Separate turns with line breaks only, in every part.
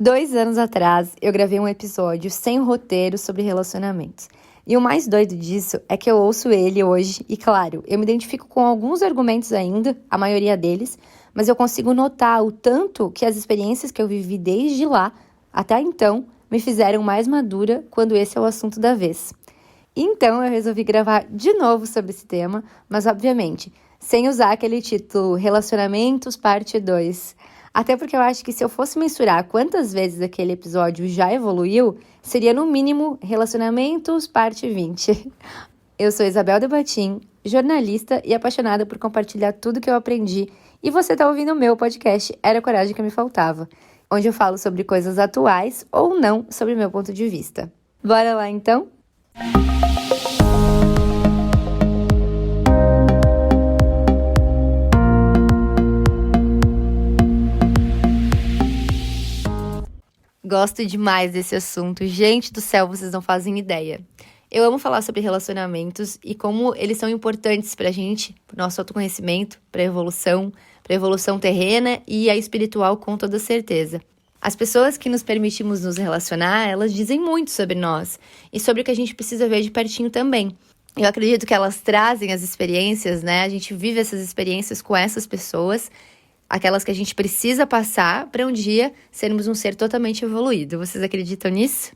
2 anos atrás, eu gravei um episódio sem roteiro sobre relacionamentos. E o mais doido disso é que eu ouço ele hoje e, claro, eu me identifico com alguns argumentos ainda, a maioria deles, mas eu consigo notar o tanto que as experiências que eu vivi desde lá até então me fizeram mais madura quando esse é o assunto da vez. Então eu resolvi gravar de novo sobre esse tema, mas obviamente sem usar aquele título Relacionamentos Parte 2. Até porque eu acho que se eu fosse mensurar quantas vezes aquele episódio já evoluiu, seria no mínimo Relacionamentos Parte 20. Eu sou Isabel Debatim, jornalista e apaixonada por compartilhar tudo que eu aprendi, e você está ouvindo o meu podcast Era a Coragem que Me Faltava, onde eu falo sobre coisas atuais ou não sobre meu ponto de vista. Bora lá então? Gosto demais desse assunto. Gente do céu, vocês não fazem ideia. Eu amo falar sobre relacionamentos e como eles são importantes pra gente, pro nosso autoconhecimento, pra evolução terrena e a espiritual com toda certeza. As pessoas que nos permitimos nos relacionar, elas dizem muito sobre nós e sobre o que a gente precisa ver de pertinho também. Eu acredito que elas trazem as experiências, né? A gente vive essas experiências com essas pessoas, aquelas que a gente precisa passar para um dia sermos um ser totalmente evoluído. Vocês acreditam nisso?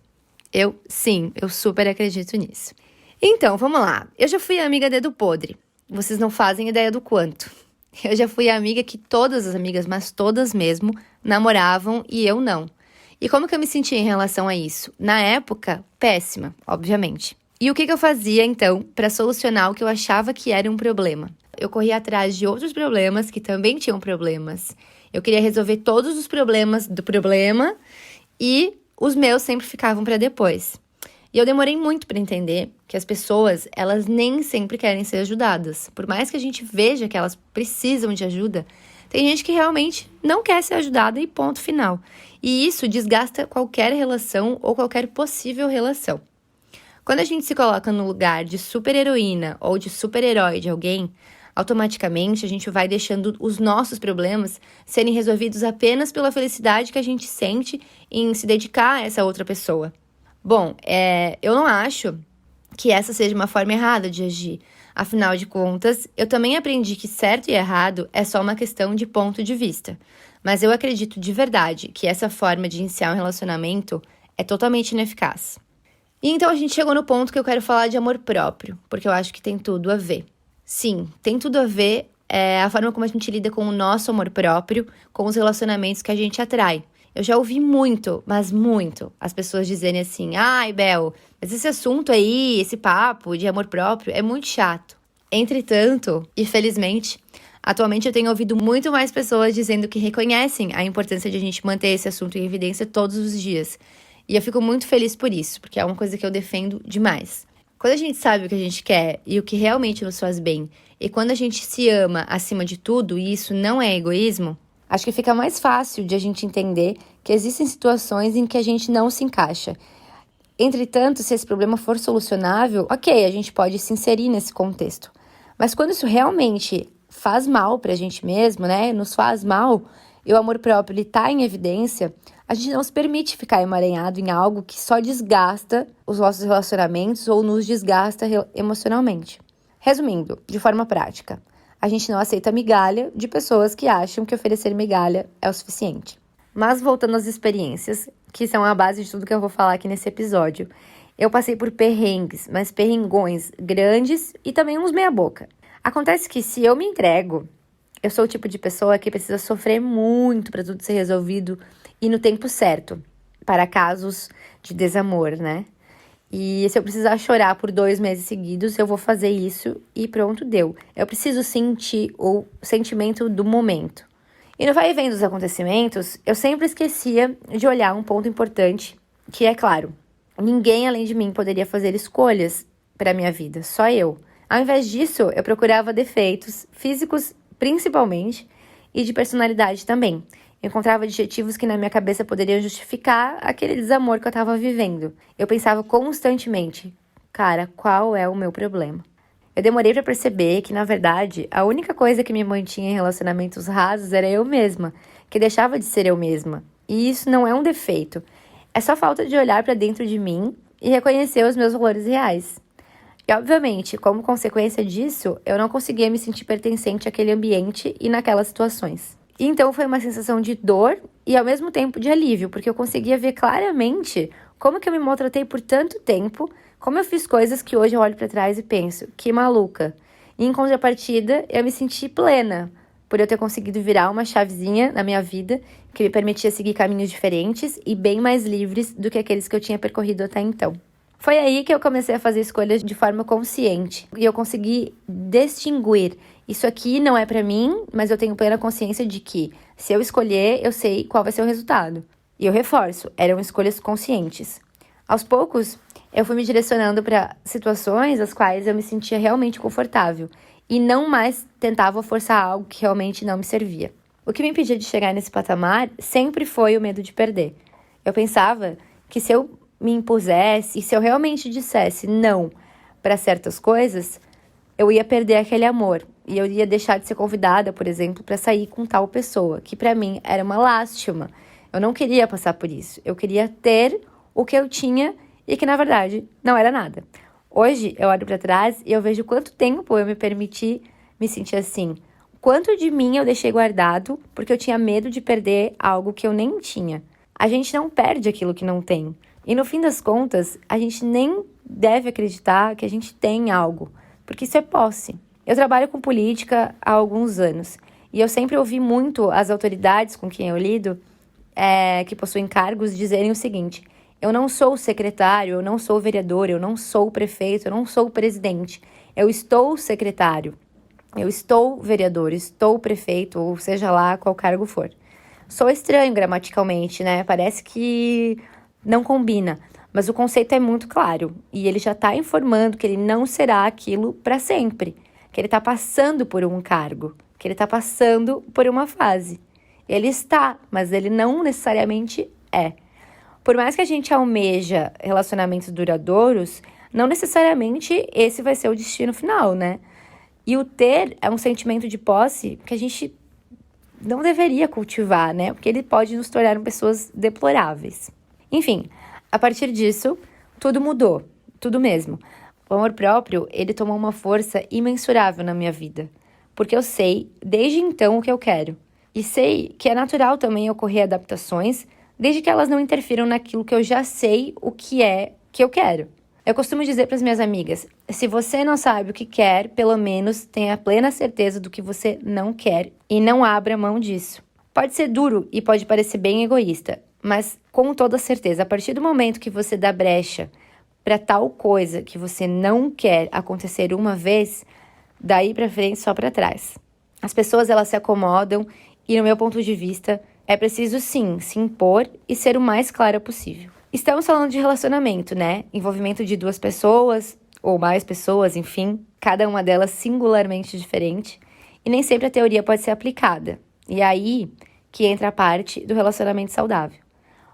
Sim, eu super acredito nisso. Então, vamos lá. Eu já fui amiga dedo podre. Vocês não fazem ideia do quanto. Eu já fui amiga que todas as amigas, mas todas mesmo, namoravam e eu não. E como que eu me sentia em relação a isso? Na época, péssima, obviamente. E o que eu fazia, então, para solucionar o que eu achava que era um problema? Eu corria atrás de outros problemas que também tinham problemas. Eu queria resolver todos os problemas do problema e os meus sempre ficavam para depois. E eu demorei muito para entender que as pessoas, elas nem sempre querem ser ajudadas. Por mais que a gente veja que elas precisam de ajuda, tem gente que realmente não quer ser ajudada e ponto final. E isso desgasta qualquer relação ou qualquer possível relação. Quando a gente se coloca no lugar de super-heroína ou de super-herói de alguém, automaticamente a gente vai deixando os nossos problemas serem resolvidos apenas pela felicidade que a gente sente em se dedicar a essa outra pessoa. Bom, eu não acho que essa seja uma forma errada de agir. Afinal de contas, eu também aprendi que certo e errado é só uma questão de ponto de vista. Mas eu acredito de verdade que essa forma de iniciar um relacionamento é totalmente ineficaz. E então a gente chegou no ponto que eu quero falar de amor próprio, porque eu acho que tem tudo a ver. Sim, tem tudo a ver a forma como a gente lida com o nosso amor próprio, com os relacionamentos que a gente atrai. Eu já ouvi muito, mas muito, as pessoas dizerem assim: ai, Bel, mas esse assunto aí, esse papo de amor próprio é muito chato. Entretanto, e felizmente, atualmente eu tenho ouvido muito mais pessoas dizendo que reconhecem a importância de a gente manter esse assunto em evidência todos os dias. E eu fico muito feliz por isso, porque é uma coisa que eu defendo demais. Quando a gente sabe o que a gente quer e o que realmente nos faz bem, e quando a gente se ama acima de tudo, e isso não é egoísmo, acho que fica mais fácil de a gente entender que existem situações em que a gente não se encaixa. Entretanto, se esse problema for solucionável, ok, a gente pode se inserir nesse contexto. Mas quando isso realmente faz mal pra gente mesmo, né, nos faz mal, e o amor próprio ele tá em evidência, a gente não se permite ficar emaranhado em algo que só desgasta os nossos relacionamentos ou nos desgasta emocionalmente. Resumindo, de forma prática, a gente não aceita migalha de pessoas que acham que oferecer migalha é o suficiente. Mas voltando às experiências, que são a base de tudo que eu vou falar aqui nesse episódio, eu passei por perrengues, mas perrengões grandes e também uns meia boca. Acontece que se eu me entrego, eu sou o tipo de pessoa que precisa sofrer muito para tudo ser resolvido e no tempo certo, para casos de desamor, né? E se eu precisar chorar por 2 meses seguidos, eu vou fazer isso e pronto, deu. Eu preciso sentir o sentimento do momento. E no vai e vem dos acontecimentos, eu sempre esquecia de olhar um ponto importante, que é claro, ninguém além de mim poderia fazer escolhas para a minha vida, só eu. Ao invés disso, eu procurava defeitos físicos principalmente, e de personalidade também. Eu encontrava adjetivos que na minha cabeça poderiam justificar aquele desamor que eu estava vivendo. Eu pensava constantemente, cara, qual é o meu problema? Eu demorei para perceber que, na verdade, a única coisa que me mantinha em relacionamentos rasos era eu mesma, que deixava de ser eu mesma. E isso não é um defeito. É só falta de olhar para dentro de mim e reconhecer os meus valores reais. E, obviamente, como consequência disso, eu não conseguia me sentir pertencente àquele ambiente e naquelas situações. E então foi uma sensação de dor e, ao mesmo tempo, de alívio, porque eu conseguia ver claramente como que eu me maltratei por tanto tempo, como eu fiz coisas que hoje eu olho para trás e penso, que maluca. E, em contrapartida, eu me senti plena por eu ter conseguido virar uma chavezinha na minha vida que me permitia seguir caminhos diferentes e bem mais livres do que aqueles que eu tinha percorrido até então. Foi aí que eu comecei a fazer escolhas de forma consciente e eu consegui distinguir. Isso aqui não é pra mim, mas eu tenho plena consciência de que, se eu escolher, eu sei qual vai ser o resultado. E eu reforço, eram escolhas conscientes. Aos poucos, eu fui me direcionando para situações às quais eu me sentia realmente confortável e não mais tentava forçar algo que realmente não me servia. O que me impedia de chegar nesse patamar sempre foi o medo de perder. Eu pensava que se eu me impusesse e se eu realmente dissesse não para certas coisas, eu ia perder aquele amor e eu ia deixar de ser convidada, por exemplo, para sair com tal pessoa, que para mim era uma lástima. Eu não queria passar por isso. Eu queria ter o que eu tinha e que, na verdade, não era nada. Hoje, eu olho para trás e eu vejo quanto tempo eu me permiti me sentir assim. Quanto de mim eu deixei guardado porque eu tinha medo de perder algo que eu nem tinha. A gente não perde aquilo que não tem. E no fim das contas, a gente nem deve acreditar que a gente tem algo, porque isso é posse. Eu trabalho com política há alguns anos e eu sempre ouvi muito as autoridades com quem eu lido, que possuem cargos, dizerem o seguinte: eu não sou o secretário, eu não sou o vereador, eu não sou o prefeito, eu não sou o presidente, eu estou o secretário, eu estou o vereador, estou o prefeito, ou seja lá qual cargo for. Sou estranho gramaticalmente, né? Parece que não combina, mas o conceito é muito claro e ele já está informando que ele não será aquilo para sempre, que ele está passando por um cargo, que ele está passando por uma fase. Ele está, mas ele não necessariamente é. Por mais que a gente almeja relacionamentos duradouros, não necessariamente esse vai ser o destino final, né? E o ter é um sentimento de posse que a gente não deveria cultivar, né? Porque ele pode nos tornar pessoas deploráveis. Enfim, a partir disso, tudo mudou, tudo mesmo. O amor próprio, ele tomou uma força imensurável na minha vida, porque eu sei, desde então, o que eu quero. E sei que é natural também ocorrer adaptações, desde que elas não interfiram naquilo que eu já sei o que é que eu quero. Eu costumo dizer para as minhas amigas, se você não sabe o que quer, pelo menos tenha plena certeza do que você não quer e não abra mão disso. Pode ser duro e pode parecer bem egoísta, mas com toda certeza, a partir do momento que você dá brecha para tal coisa que você não quer acontecer uma vez, daí para frente só para trás. As pessoas, elas se acomodam e, no meu ponto de vista, é preciso sim se impor e ser o mais clara possível. Estamos falando de relacionamento, né? Envolvimento de duas pessoas ou mais pessoas, enfim, cada uma delas singularmente diferente, e nem sempre a teoria pode ser aplicada. E aí que entra a parte do relacionamento saudável.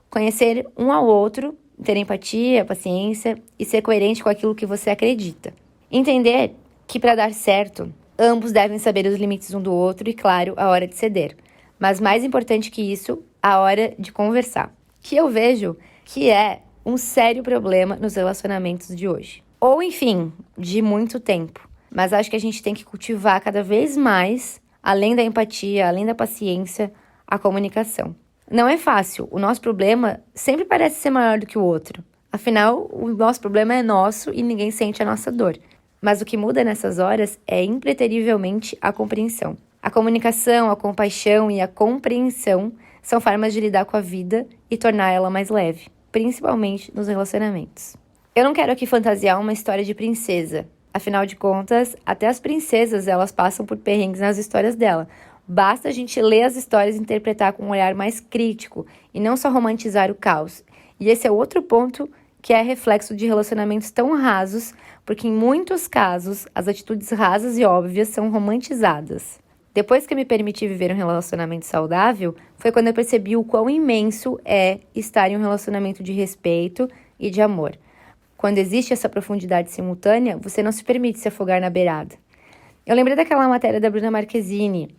Conhecer um ao outro, ter empatia, paciência e ser coerente com aquilo que você acredita. Entender que para dar certo, ambos devem saber os limites um do outro e, claro, a hora de ceder. Mas mais importante que isso, a hora de conversar. Que eu vejo que é um sério problema nos relacionamentos de hoje. Ou, enfim, de muito tempo. Mas acho que a gente tem que cultivar cada vez mais, além da empatia, além da paciência, a comunicação. Não é fácil. O nosso problema sempre parece ser maior do que o outro. Afinal, o nosso problema é nosso e ninguém sente a nossa dor. Mas o que muda nessas horas é impreterivelmente a compreensão. A comunicação, a compaixão e a compreensão são formas de lidar com a vida e tornar ela mais leve, principalmente nos relacionamentos. Eu não quero aqui fantasiar uma história de princesa. Afinal de contas, até as princesas elas passam por perrengues nas histórias dela. Basta a gente ler as histórias e interpretar com um olhar mais crítico e não só romantizar o caos. E esse é outro ponto que é reflexo de relacionamentos tão rasos, porque em muitos casos as atitudes rasas e óbvias são romantizadas. Depois que eu me permiti viver um relacionamento saudável, foi quando eu percebi o quão imenso é estar em um relacionamento de respeito e de amor. Quando existe essa profundidade simultânea, você não se permite se afogar na beirada. Eu lembrei daquela matéria da Bruna Marquezine,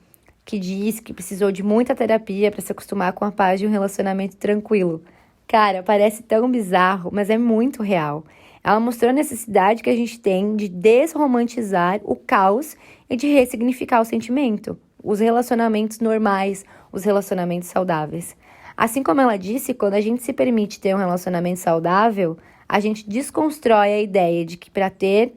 que diz que precisou de muita terapia para se acostumar com a paz de um relacionamento tranquilo. Cara, parece tão bizarro, mas é muito real. Ela mostrou a necessidade que a gente tem de desromantizar o caos e de ressignificar o sentimento, os relacionamentos normais, os relacionamentos saudáveis. Assim como ela disse, quando a gente se permite ter um relacionamento saudável, a gente desconstrói a ideia de que para ter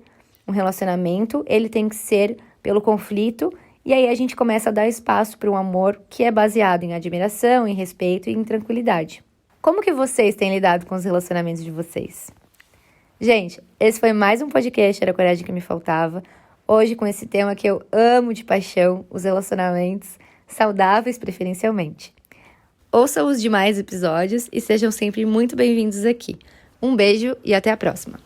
um relacionamento, ele tem que ser pelo conflito, e aí a gente começa a dar espaço para um amor que é baseado em admiração, em respeito e em tranquilidade. Como que vocês têm lidado com os relacionamentos de vocês? Gente, esse foi mais um podcast Era a Coragem que Me Faltava. Hoje com esse tema que eu amo de paixão, os relacionamentos saudáveis preferencialmente. Ouçam os demais episódios e sejam sempre muito bem-vindos aqui. Um beijo e até a próxima!